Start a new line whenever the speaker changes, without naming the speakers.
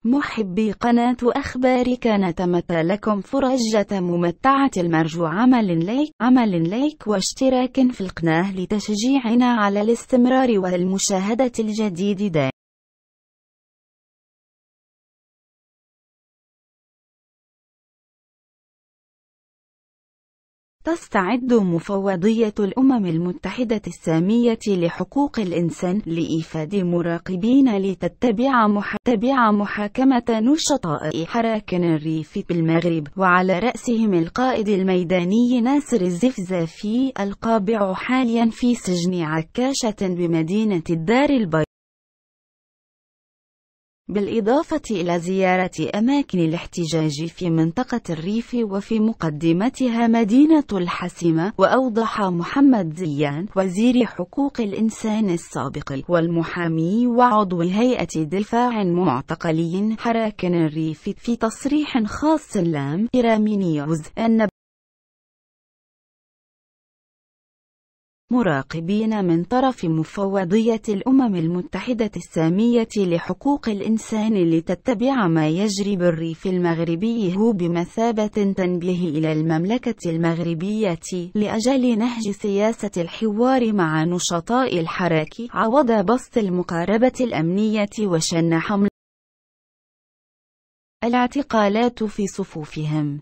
محبي قناة أخبارك، نتمنى لكم فرجة ممتعة المرجو عمل لايك واشتراك في القناة لتشجيعنا على الاستمرار والمشاهدة الجديد دائما. تستعد مفوضية الأمم المتحدة السامية لحقوق الإنسان لإيفاد مراقبين لتتبع محاكمة نشطاء حراكن الريف بالمغرب، وعلى رأسهم القائد الميداني ناصر الزفزافي القابع حاليا في سجن عكاشة بمدينة الدار البيضاء، بالإضافة إلى زيارة أماكن الاحتجاج في منطقة الريف وفي مقدمتها مدينة الحسمة. وأوضح محمد زيان وزير حقوق الإنسان السابق والمحامي وعضو هيئة دفاع معتقلي حراكن الريف في تصريح خاص لام إيرامي نيوز أن مراقبين من طرف مفوضية الأمم المتحدة السامية لحقوق الإنسان لتتبع ما يجري بالريف المغربي هو بمثابة تنبيه إلى المملكة المغربية لأجل نهج سياسة الحوار مع نشطاء الحراك عوض بسط المقاربة الأمنية وشن حمل الاعتقالات في صفوفهم.